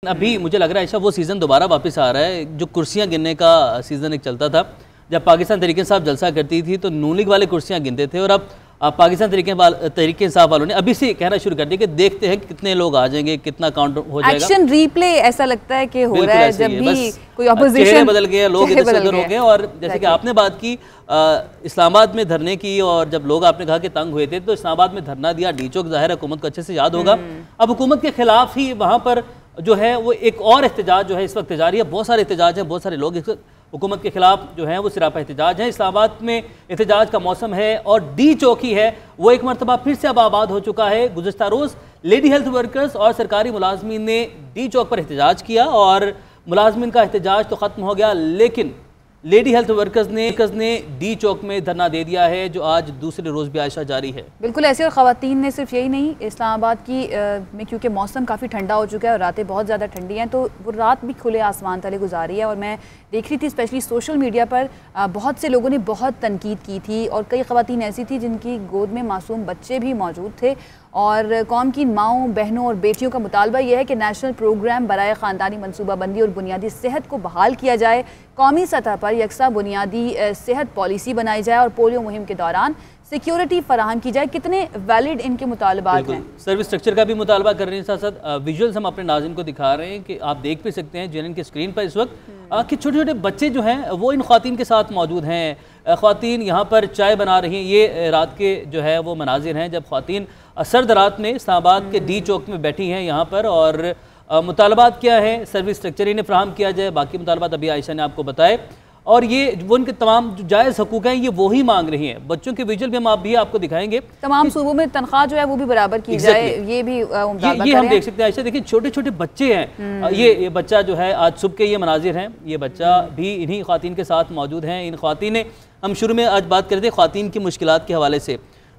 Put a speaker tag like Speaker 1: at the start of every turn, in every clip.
Speaker 1: अभी मुझे लग रहा है ऐसा वो सीज़न दोबारा वापस आ रहा है जो कुर्सियां गिनने का सीज़न एक चलता था। जब पाकिस्तान तहरीक इंसाफ जलसा करती थी तो नून लीग वाले कुर्सियां गिनते थे और अब पाकिस्तान तहरीक इंसाफ वालों ने अभी से कहना शुरू कर दिया कि देखते हैं कि कितने लोग आ जाएंगे, कितना काउंट हो जाएगा।
Speaker 2: एक्शन रिप्ले ऐसा लगता है कि हो रहा है जब भी कोई ऑपोजिशन
Speaker 1: बदल गए, लोग इधर से उधर हो गए। और जैसे कि आपने बात की इस्लामाबाद में धरने की, और जब लोग आपने कहा कि तंग हुए थे तो इस्लामाबाद में धरना दिया, डी चौक ज़ाहिर हुकूमत को अच्छे से याद होगा। अब हुकूमत के खिलाफ ही वहाँ पर जो है वो एक और एहतजाज जो है इस वक्त जारी है। बहुत सारे एहतजाज हैं, बहुत सारे लोग इस हुकूमत के खिलाफ जो है वो सिरापा एहतजाज है। इस्लामाबाद में एहतजाज का मौसम है और डी चौकी है वो एक मरतबा फिर से अब आबाद हो चुका है। गुज़श्ता रोज़ लेडी हेल्थ वर्कर्स और सरकारी मुलाजमीन ने डी चौक पर एहतजाज किया और मुलाजमीन का एहतजाज तो ख़त्म हो गया, लेकिन लेडी हेल्थ वर्कर्स ने डी चौक में धरना दे दिया है जो आज दूसरे रोज़ भी आयशा जारी है।
Speaker 2: बिल्कुल ऐसे, और ख़वातीन ने सिर्फ यही नहीं, इस्लामाबाद की में क्योंकि मौसम काफ़ी ठंडा हो चुका है और रातें बहुत ज़्यादा ठंडी हैं तो वो रात भी खुले आसमान तले गुजारी है। और मैं देख रही थी स्पेशली सोशल मीडिया पर बहुत से लोगों ने बहुत तनकीद की थी और कई ख़वातीन ऐसी थी जिनकी गोद में मासूम बच्चे भी मौजूद थे। और कौम की माओं, बहनों और बेटियों का मुतालबा यह है कि नेशनल प्रोग्राम बराए ख़ानदानी मनसूबाबंदी और बुनियादी सेहत को बहाल किया जाए, कौमी सतह पर यकसा बुनियादी सेहत पॉलिसी बनाई जाए और पोलियो मुहिम के दौरान सिक्योरिटी फराहम की जाए। कितने वैलिड इनके मुतालबात हैं।
Speaker 1: सर्विस स्ट्रक्चर का भी मुतालबा कर रहे हैं, साथ साथ विजुअल्स हम अपने नाज़रीन को दिखा रहे हैं कि आप देख भी सकते हैं जिन की स्क्रीन पर इस वक्त कि छोटे छोटे बच्चे जो हैं वो इन ख़वातीन के साथ मौजूद हैं। ख़वातीन यहाँ पर चाय बना रही हैं। ये रात के जो है वो मनाजिर हैं जब ख़वातीन सर्द रात में इस्लामाबाद के डी चौक में बैठी हैं यहाँ पर। और मुतालबात क्या है, सर्विस स्ट्रक्चर इन्हें फ्राहम किया जाए, बाकी मुतालबात अभी आयशा ने आपको बताए। और ये वो उनके तमाम जो जायज़ हकूक़ हैं ये वही मांग रही हैं। बच्चों के विजुअल भी हम आप भी आपको दिखाएंगे।
Speaker 2: तमाम सूबों में तनख्वाह जो है वो भी बराबर की जाए, ये भी
Speaker 1: ये हम देख सकते हैं। ऐसे देखिए छोटे छोटे बच्चे हैं। ये बच्चा जो है आज सुबह के ये मनाजिर हैं, ये बच्चा भी इन्हीं ख़वातीन के साथ मौजूद हैं। इन ख़वातीन ने, हम शुरू में आज बात कर रहे थे ख़वातीन की मुश्किलात के हवाले से,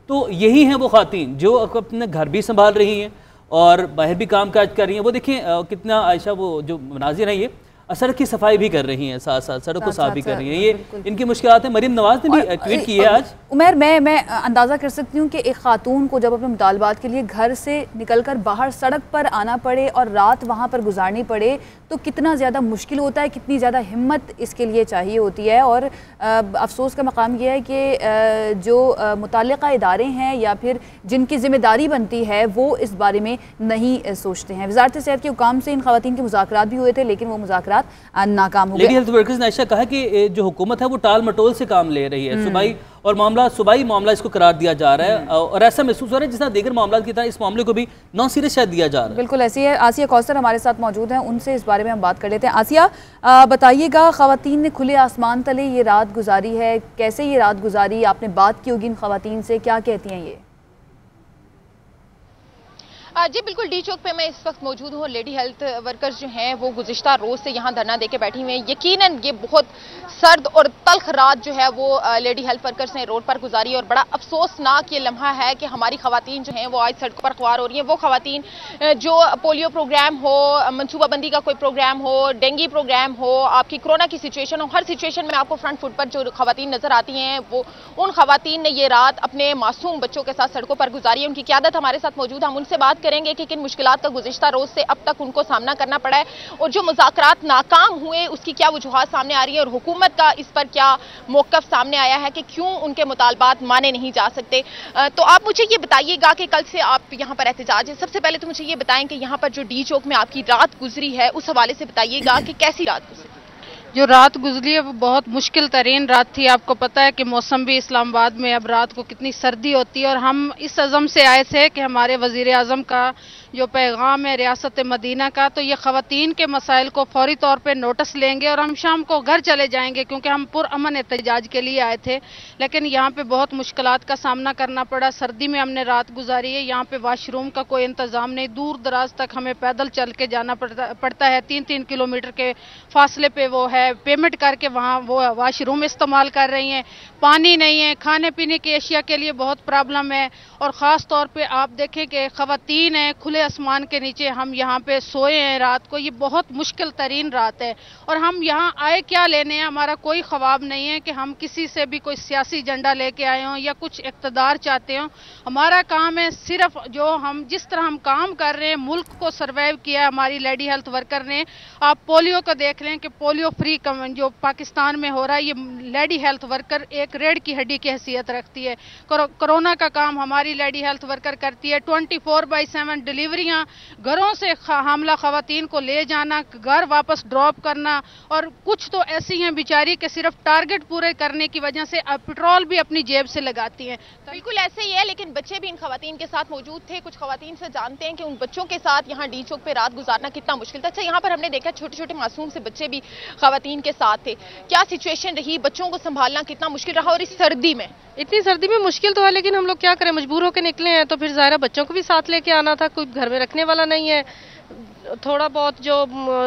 Speaker 1: तो यही हैं वो ख़वातीन जो अपने घर भी संभाल रही हैं और बाहर भी काम काज कर रही हैं। वो देखिए कितना आयशा वो जो मनाजिर हैं ये सड़क की सफाई भी कर रही हैं, साथ साथ सड़क को साफ भी कर रही हैं। ये इनकी मुश्किलात है। मरीम नवाज ने भी ट्वीट की है आज।
Speaker 2: उमर, मैं अंदाज़ा कर सकती हूँ कि एक खातून को जब अपने मुतालबात के लिए घर से निकलकर बाहर सड़क पर आना पड़े और रात वहाँ पर गुजारनी पड़े तो कितना ज़्यादा मुश्किल होता है, कितनी ज़्यादा हिम्मत इसके लिए चाहिए होती है। और अफसोस का मकाम यह है कि जो मुतल्लिक़ा इदारे हैं या फिर जिनकी ज़िम्मेदारी बनती है वो इस बारे में नहीं सोचते हैं। वज़ारत सेहत के हुकाम से इन ख़वातीन के मुज़ाकरात भी हुए थे लेकिन वो मुज़ाकरात नाकाम हो गए।
Speaker 1: लेडी हेल्थ वर्कर्स ने ऐसा कहा कि जो हुकूमत है वो टाल मटोल से काम ले रही है, सूबाई मामला इसको करार दिया जा रहा है और ऐसा महसूस हो रहा है जिस तरह दीगर मामला की तरह इस मामले को भी नॉन सीरियस शायद दिया जा रहा है।
Speaker 2: बिल्कुल ऐसी है। आसिया कौसर हमारे साथ मौजूद हैं, उनसे इस बारे में हम बात कर लेते हैं। आसिया, बताइएगा, ख़वातीन ने खुले आसमान तले ये रात गुजारी है, कैसे ये रात गुजारी, आपने बात की होगी इन ख़वातीन से, क्या कहती हैं ये?
Speaker 3: जी बिल्कुल, डी चौक पे मैं इस वक्त मौजूद हूँ। लेडी हेल्थ वर्कर्स जो हैं वो गुज़िश्ता रोज़ से यहाँ धरना देके बैठी हुई हैं। यकीनन ये बहुत सर्द और तल्ख रात जो है वो लेडी हेल्थ वर्कर्स ने रोड पर गुजारी और बड़ा अफसोसनाक ये लम्हा है कि हमारी ख़वातीन जो हैं वो आज सड़कों पर ख्वार हो रही हैं। वो ख़वातीन जो पोलियो प्रोग्राम हो, मनसूबाबंदी का कोई प्रोग्राम हो, डेंगू प्रोग्राम हो, आपकी कोरोना की सिचुएशन हो, हर सिचुएशन में आपको फ्रंट फुट पर जो ख़वातीन नजर आती हैं वो उन ख़वातीन ने ये रात अपने मासूम बच्चों के साथ सड़कों पर गुजारी है। उनकी क़यादत हमारे साथ मौजूद है, हम उनसे बात करेंगे कि किन मुश्किलात का गुज़िश्ता रोज से अब तक उनको सामना करना पड़ा है और जो मुज़ाकरात नाकाम हुए उसकी क्या वजूहात सामने आ रही है और हुकूमत का इस पर क्या मौक़िफ़ सामने आया है कि क्यों उनके मुतालबात माने नहीं जा सकते। तो आप मुझे ये बताइएगा कि कल से आप यहाँ पर एहतजाज है, सबसे पहले तो मुझे ये बताएं कि यहाँ पर जो डी चौक में आपकी रात गुजरी है उस हवाले से बताइएगा कि कैसी रात गुजरी।
Speaker 4: जो रात गुजरी है वो बहुत मुश्किल तरीन रात थी। आपको पता है कि मौसम भी इस्लामाबाद में अब रात को कितनी सर्दी होती है और हम इस अज़म से आए थे कि हमारे वज़ीर आज़म का जो पैगाम है रियासत मदीना का, तो ये ख़वातीन के मसाइल को फौरी तौर पे नोटिस लेंगे और हम शाम को घर चले जाएंगे क्योंकि हम पुरअमन एहतजाज के लिए आए थे। लेकिन यहाँ पे बहुत मुश्किलात का सामना करना पड़ा। सर्दी में हमने रात गुजारी है। यहाँ पे वाशरूम का कोई इंतज़ाम नहीं, दूर दराज तक हमें पैदल चल के जाना पड़ता है। 3-3 किलोमीटर के फासले पे वो है पेमेंट करके वहाँ वो वाशरूम इस्तेमाल कर रही हैं। पानी नहीं है, खाने पीने की अशिया के लिए बहुत प्रॉब्लम है। और ख़ास तौर पे आप देखें कि ख़वातीन हैं, खुले आसमान के नीचे हम यहाँ पे सोए हैं रात को। ये बहुत मुश्किल तरीन रात है और हम यहाँ आए क्या लेने हैं? हमारा कोई ख्वाब नहीं है कि हम किसी से भी कोई सियासी एजेंडा लेके आए हों या कुछ इक़्तिदार चाहते हों। हमारा काम है सिर्फ जो हम जिस तरह हम काम कर रहे हैं, मुल्क को सर्वाइव किया है हमारी लेडी हेल्थ वर्कर ने। आप पोलियो को देख लें कि पोलियो फ्री जो पाकिस्तान में हो रहा है, ये लेडी हेल्थ वर्कर एक रीढ़ की हड्डी की हैसियत रखती है। कोरोना का काम हमारी लेडी हेल्थ वर्कर करती है। 24/7 डिलीवरियां, घरों से हामला खवातीन को ले जाना, घर वापस ड्रॉप करना। और कुछ तो ऐसी हैं बेचारी कि सिर्फ टारगेट पूरे करने की वजह से पेट्रोल भी अपनी जेब से लगाती हैं।
Speaker 3: बिल्कुल ऐसे ही है, लेकिन बच्चे भी इन खवातीन के साथ मौजूद थे। कुछ खवातीन से जानते हैं कि उन बच्चों के साथ यहाँ डी चौक पे रात गुजारना कितना मुश्किल था। अच्छा, यहाँ पर हमने देखा छोटे छोटे मासूम से बच्चे भी खवातीन के साथ थे। क्या सिचुएशन रही, बच्चों को संभालना कितना मुश्किल रहा? और इस सर्दी में,
Speaker 5: इतनी सर्दी में मुश्किल तो है, लेकिन हम लोग क्या करें, मजबूर होकर निकले हैं। तो फिर ज़ाहिर बच्चों को भी साथ लेके आना था, कोई घर में रखने वाला नहीं है। थोड़ा बहुत जो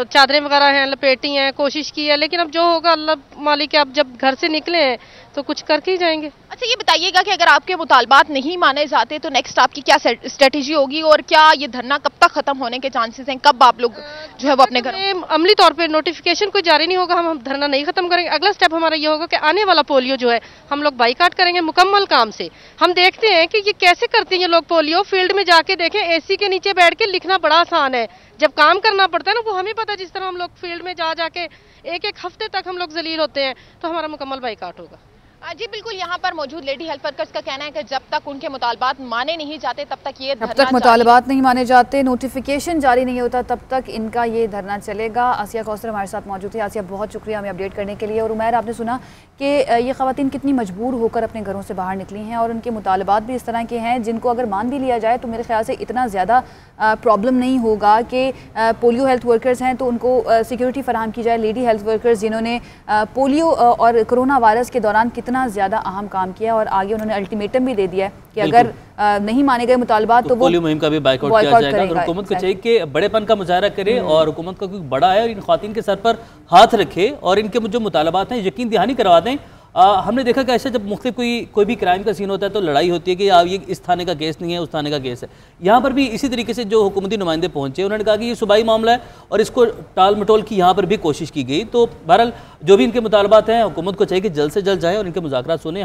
Speaker 5: चादरें वगैरह हैं लपेटी हैं, कोशिश की है, लेकिन अब जो होगा अल्लाह मालिक। अब जब घर से निकले हैं तो कुछ करके ही जाएंगे।
Speaker 3: अच्छा, ये बताइएगा कि अगर आपके मुतालबात नहीं माने जाते तो नेक्स्ट आपकी क्या स्ट्रेटेजी होगी और क्या ये धरना कब तक खत्म होने के चांसेस हैं? कब आप लोग जो है वो अपने घर
Speaker 5: अमली तौर पे नोटिफिकेशन कोई जारी नहीं होगा, हम धरना नहीं खत्म करेंगे। अगला स्टेप हमारा ये होगा कि आने वाला पोलियो जो है हम लोग बाइकाट करेंगे मुकम्मल काम से। हम देखते हैं कि ये कैसे करते हैं ये लोग पोलियो। फील्ड में जाके देखें, एसी के नीचे बैठ के लिखना बड़ा आसान है, जब काम करना पड़ता है ना वो हमें पता। जिस तरह हम लोग फील्ड में जाके एक हफ्ते तक हम लोग जलील होते हैं, तो हमारा मुकम्मल बाइकाट होगा।
Speaker 3: जी बिल्कुल, यहाँ पर मौजूद लेडी हेल्थ वर्कर्स का कहना है कि जब तक उनके मुतालबात माने नहीं जाते तब तक ये
Speaker 2: जब तक मुतालबात नहीं माने जाते, नोटिफिकेशन जारी नहीं होता, तब तक इनका ये धरना चलेगा। आसिया कौसर हमारे साथ मौजूद है। आसिया, बहुत शुक्रिया हमें अपडेट करने के लिए। और उमैर, आपने सुना कि ये ख़वातीन कितनी मजबूर होकर अपने घरों से बाहर निकली हैं और उनके मुतालबात भी इस तरह के हैं जिनको अगर मान भी लिया जाए तो मेरे ख्याल से इतना ज़्यादा प्रॉब्लम नहीं होगा कि पोलियो हेल्थ वर्कर्स हैं तो उनको सिक्योरिटी फराहम की जाए। लेडी हेल्थ वर्कर्स जिन्होंने पोलियो और कोरोना वायरस के दौरान कितना ज़्यादा अहम काम किया और आगे उन्होंने अल्टीमेटम भी दे दिया है कि अगर नहीं माने गए मुतालबात तो वो
Speaker 1: पोलियो मुहिम का भी बाइकआउट किया जाएगा। और हुकूमत को चाहिए कि बड़ेपन का मुजाहरा करे और हुकूमत का क्योंकि बड़ा है और इन ख़वातीन के सर पर हाथ रखे और इनके जो मुतालबात हैं यकीन दहानी करवा दें। हमने देखा कि ऐसे जब मुख्तलिफ कोई भी क्राइम का सीन होता है तो लड़ाई होती है कि ये इस थाने का केस नहीं है, उस थाने का केस है। यहाँ पर भी इसी तरीके से जो हुकूमती नुमाइंदे पहुंचे उन्होंने कहा कि ये सूबाई मामला है और इसको टाल मटोल की यहाँ पर भी कोशिश की गई। तो बहरहाल जो भी इनके मुतालबात हैं हुकूमत को चाहिए कि जल्द से जल्द जाए और इनके मुज़ाकरात सुने।